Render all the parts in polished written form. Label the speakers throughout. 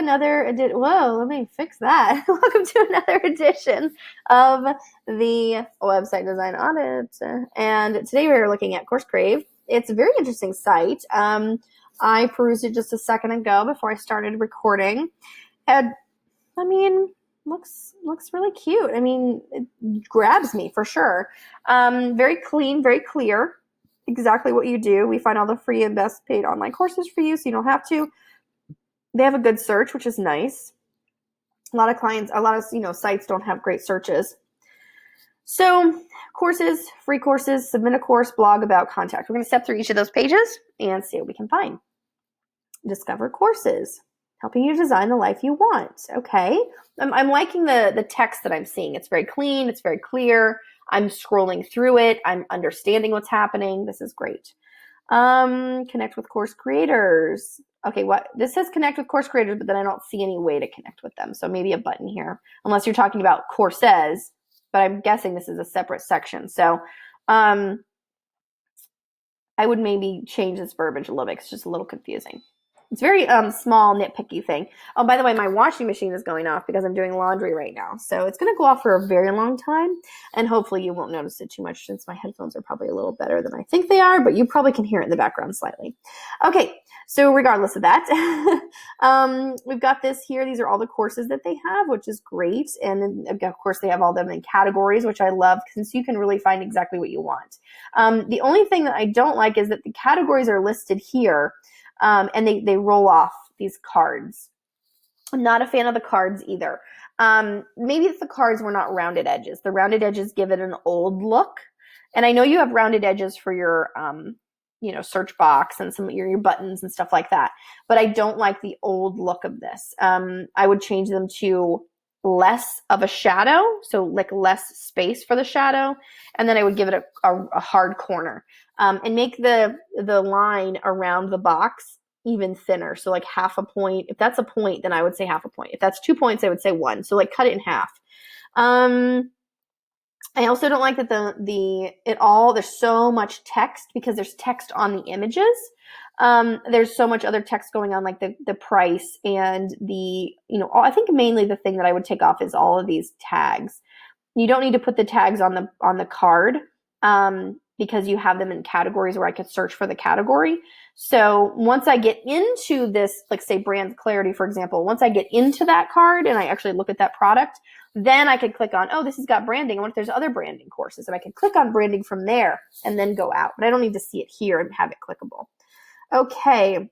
Speaker 1: another edition. Whoa, let me fix that. Welcome to another edition of the Website Design Audit. And today we're looking at Course Crave. It's a very interesting site. I perused it just a second ago before I started recording. And I mean, looks really cute. I mean, it grabs me for sure. Very clean, very clear. Exactly what you do. We find all the free and best paid online courses for you, so you don't have to. They have a good search, which is nice. A lot of sites don't have great searches. So courses, free courses, submit a course, blog about, contact. We're going to step through each of those pages and see what we can find. Discover courses, helping you design the life you want. Okay. I'm liking the text that I'm seeing. It's very clean. It's very clear. I'm scrolling through it. I'm understanding what's happening. This is great. Connect with course creators. Okay, this says connect with course creators, but then I don't see any way to connect with them. So maybe a button here, unless you're talking about courses, but I'm guessing this is a separate section. So I would maybe change this verbiage a little bit. It's just a little confusing. It's very small, nitpicky thing. Oh, by the way, my washing machine is going off because I'm doing laundry right now. So it's going to go off for a very long time. And hopefully you won't notice it too much since my headphones are probably a little better than I think they are. But you probably can hear it in the background slightly. Okay, so regardless of that, we've got this here. These are all the courses that they have, which is great. And then, of course, they have all them in categories, which I love since you can really find exactly what you want. The only thing that I don't like is that the categories are listed here. And they roll off these cards. I'm not a fan of the cards either. Maybe if the cards were not rounded edges. The rounded edges give it an old look. And I know you have rounded edges for your, search box and some of your buttons and stuff like that. But I don't like the old look of this. I would change them to less of a shadow, so like less space for the shadow. And then I would give it a hard corner. And make the line around the box even thinner. So like half a point. If that's a point, then I would say half a point. If that's 2 points, I would say 1. So like cut it in half. I also don't like that there's so much text because there's text on the images. There's so much other text going on, like the price and I think mainly the thing that I would take off is all of these tags. You don't need to put the tags on the card. Because you have them in categories where I could search for the category. So once I get into this, like say brand clarity, for example, once I get into that card and I actually look at that product, then I could click on, oh, this has got branding. I wonder if there's other branding courses. And I can click on branding from there and then go out. But I don't need to see it here and have it clickable. Okay.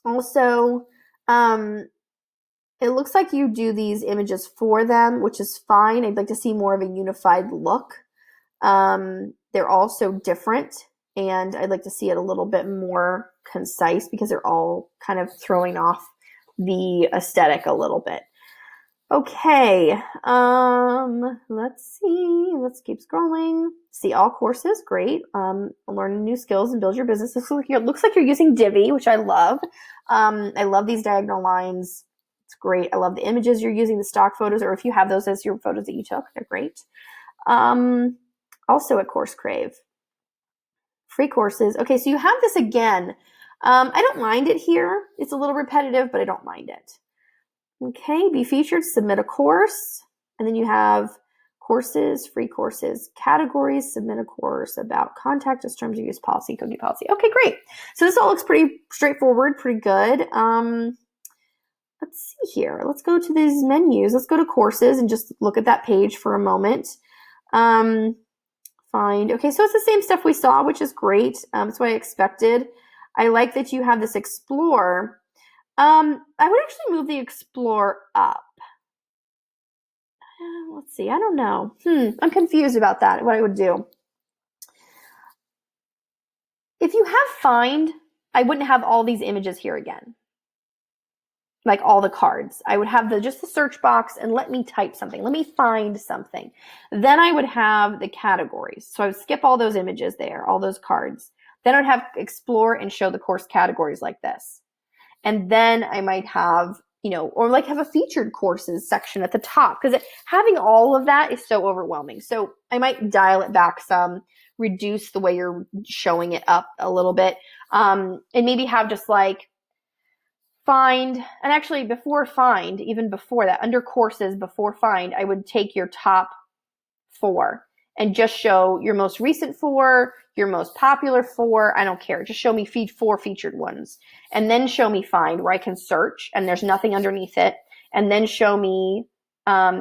Speaker 1: Also, it looks like you do these images for them, which is fine. I'd like to see more of a unified look. They're all so different, and I'd like to see it a little bit more concise because they're all kind of throwing off the aesthetic a little bit. Okay, let's see. Let's keep scrolling. See all courses, great. Learn new skills and build your business. This looks like you're using Divi, which I love. I love these diagonal lines. It's great. I love the images you're using, the stock photos, or if you have those as your photos that you took, they're great. Also at Course Crave. Free courses. Okay, so you have this again. I don't mind it here. It's a little repetitive, but I don't mind it. Okay, be featured, submit a course. And then you have courses, free courses, categories, submit a course, about, contact us, terms of use, policy, cookie policy. Okay, great. So this all looks pretty straightforward, pretty good. Let's see here. Let's go to these menus. Let's go to courses and just look at that page for a moment. Okay, so it's the same stuff we saw, which is great. It's what I expected. I like that you have this explore. I would actually move the explore up. Let's see. I don't know. I'm confused about that, what I would do. If you have find, I wouldn't have all these images here again. Like all the cards. I would have just the search box and let me type something. Let me find something. Then I would have the categories. So I would skip all those images there, all those cards. Then I'd have explore and show the course categories like this. And then I might have, or like have a featured courses section at the top because having all of that is so overwhelming. So I might dial it back some, reduce the way you're showing it up a little bit, and maybe have just like find, and actually before find, even before that, under courses, before find, I would take your top 4 and just show your most recent 4, your most popular 4. I don't care. Just show me feed 4 featured ones. And then show me find where I can search and there's nothing underneath it. And then show me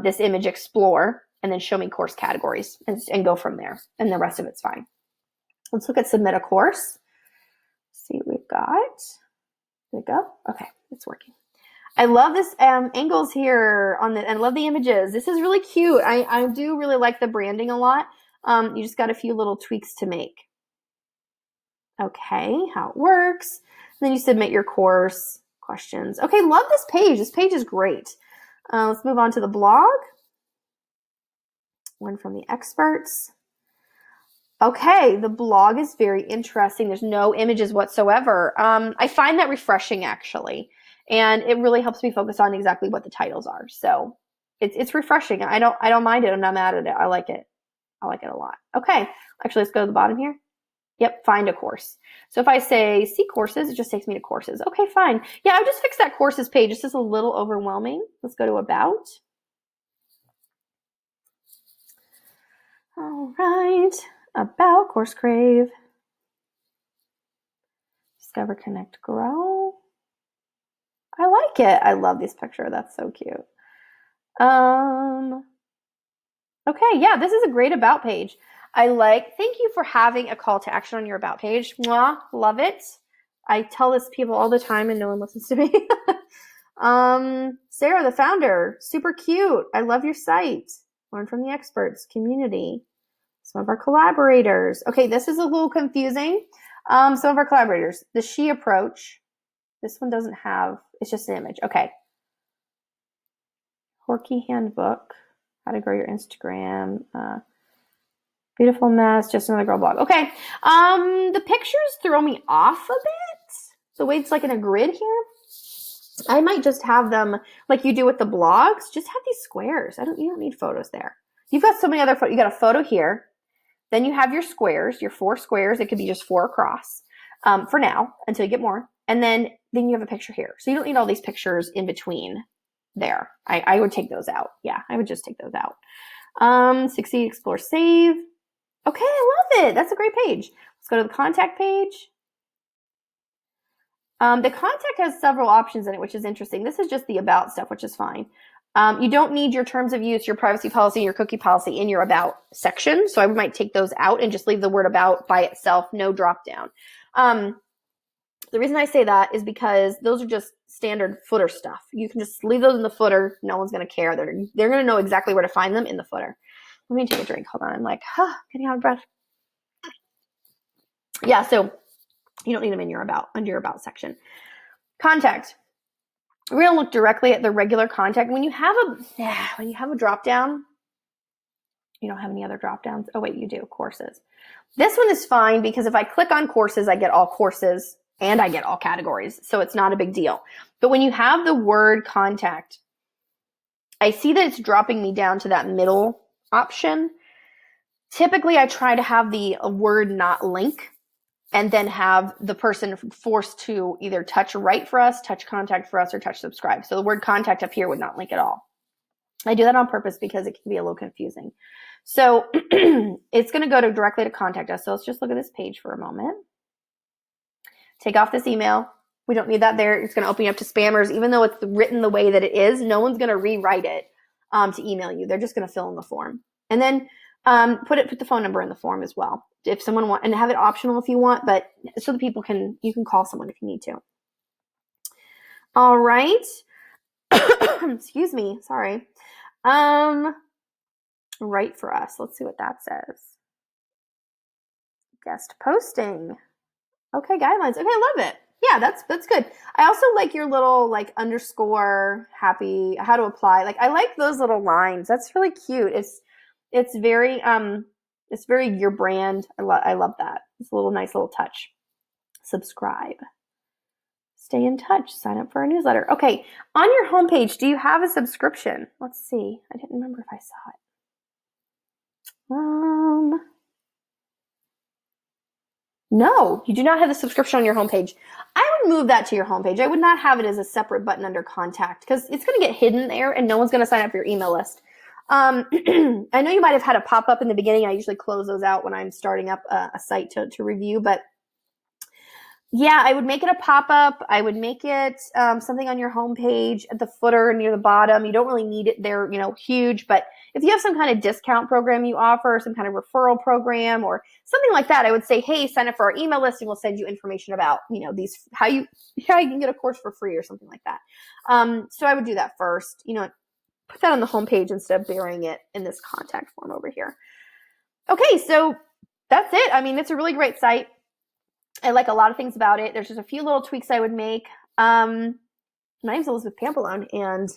Speaker 1: this image explore, and then show me course categories and go from there. And the rest of it's fine. Let's look at submit a course. See what we've got. There we go. Okay, it's working. I love this angles here on the, and I love the images. This is really cute. I do really like the branding a lot. You just got a few little tweaks to make. Okay, how it works. And then you submit your course questions. Okay, love this page. This page is great. Let's move on to the blog. One from the experts. Okay, the blog is very interesting. There's no images whatsoever. I find that refreshing, actually, and it really helps me focus on exactly what the titles are. So it's refreshing. I don't mind it. I'm not mad at it. I like it. I like it a lot. Okay, actually, let's go to the bottom here. Yep, find a course. So if I say see courses, it just takes me to courses. Okay, fine. Yeah, I just fixed that courses page. It's just a little overwhelming. Let's go to about. All right. About Course Crave. Discover, Connect, Grow. I like it. I love this picture. That's so cute. Okay, yeah, this is a great about page. Thank you for having a call to action on your about page. Mwah, love it. I tell this to people all the time and no one listens to me. Sarah, the founder, super cute. I love your site. Learn from the experts, community. Some of our collaborators. Okay, this is a little confusing. Some of our collaborators. The she approach. This one doesn't have, it's just an image. Okay. Horky handbook. How to grow your Instagram. Beautiful mess. Just another girl blog. Okay. The pictures throw me off a bit. The way it's like in a grid here. I might just have them like you do with the blogs. Just have these squares. You don't need photos there. You've got so many other photos. You got a photo here. Then you have your squares, your 4 squares. It could be just 4 across for now until you get more. And then you have a picture here. So you don't need all these pictures in between there. I would take those out. Yeah, I would just take those out. Succeed, explore, save. Okay, I love it. That's a great page. Let's go to the contact page. The contact has several options in it, which is interesting. This is just the about stuff, which is fine. You don't need your terms of use, your privacy policy, your cookie policy in your about section. So I might take those out and just leave the word about by itself, no drop down. The reason I say that is because those are just standard footer stuff. You can just leave those in the footer. No one's going to care. They're going to know exactly where to find them in the footer. Let me take a drink. Hold on. I'm like, getting out of breath. Yeah, so you don't need them in your about, under your about section. Contact. We're going to look directly at the regular contact. When you have a drop down, you don't have any other drop downs. Oh wait, you do. Courses. This one is fine because if I click on courses, I get all courses and I get all categories. So it's not a big deal. But when you have the word contact, I see that it's dropping me down to that middle option. Typically, I try to have the word not link and then have the person forced to either touch write for us, touch contact for us, or touch subscribe. So the word contact up here would not link at all. I do that on purpose because it can be a little confusing. So it's going to go directly to contact us. So let's just look at this page for a moment. Take off this email. We don't need that there. It's going to open you up to spammers. Even though it's written the way that it is, no one's going to rewrite it to email you. They're just going to fill in the form. And then put the phone number in the form as well. If someone wants, and have it optional if you want, but so that you can call someone if you need to. All right. Excuse me. Sorry. Write for us. Let's see what that says. Guest posting. Okay, guidelines. Okay, I love it. Yeah, that's good. I also like your little like underscore happy, how to apply. Like I like those little lines. That's really cute. It's very your brand. I love that. It's a little nice little touch. Subscribe. Stay in touch. Sign up for our newsletter. Okay, on your homepage, do you have a subscription? Let's see. I didn't remember if I saw it. No, you do not have the subscription on your homepage. I would move that to your homepage. I would not have it as a separate button under contact because it's going to get hidden there and no one's going to sign up for your email list. I know you might have had a pop-up in the beginning. I usually close those out when I'm starting up a site to review, but yeah, I would make it a pop-up. I would make it something on your homepage at the footer near the bottom. You don't really need it there, huge, but if you have some kind of discount program you offer, some kind of referral program or something like that, I would say, hey, sign up for our email list and we'll send you information about, these, how you can get a course for free or something like that. So I would do that first, put that on the homepage instead of burying it in this contact form over here. Okay, so that's it. I mean, it's a really great site. I like a lot of things about it. There's just a few little tweaks I would make. My name's Elizabeth Pampalone, and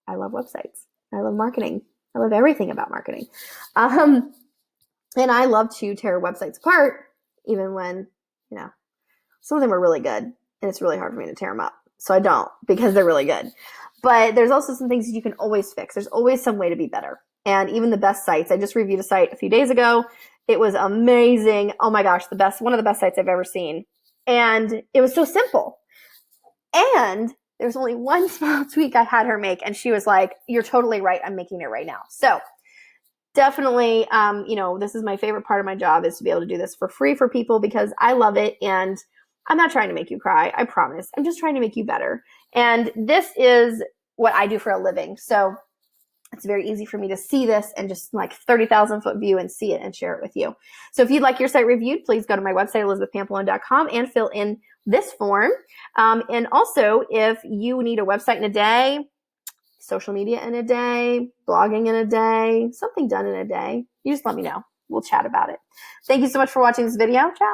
Speaker 1: I love websites. I love marketing. I love everything about marketing. And I love to tear websites apart, even when, some of them are really good, and it's really hard for me to tear them up. So I don't, because they're really good. But there's also some things you can always fix. There's always some way to be better. And even the best sites, I just reviewed a site a few days ago. It was amazing. Oh my gosh, one of the best sites I've ever seen. And it was so simple. And there's only one small tweak I had her make. And she was like, you're totally right. I'm making it right now. So definitely, this is my favorite part of my job is to be able to do this for free for people because I love it. And I'm not trying to make you cry. I promise. I'm just trying to make you better. And this is what I do for a living. So it's very easy for me to see this and just like 30,000 foot view and see it and share it with you. So if you'd like your site reviewed, please go to my website, elizabethpampalone.com, and fill in this form. And also, if you need a website in a day, social media in a day, blogging in a day, something done in a day, you just let me know. We'll chat about it. Thank you so much for watching this video. Ciao.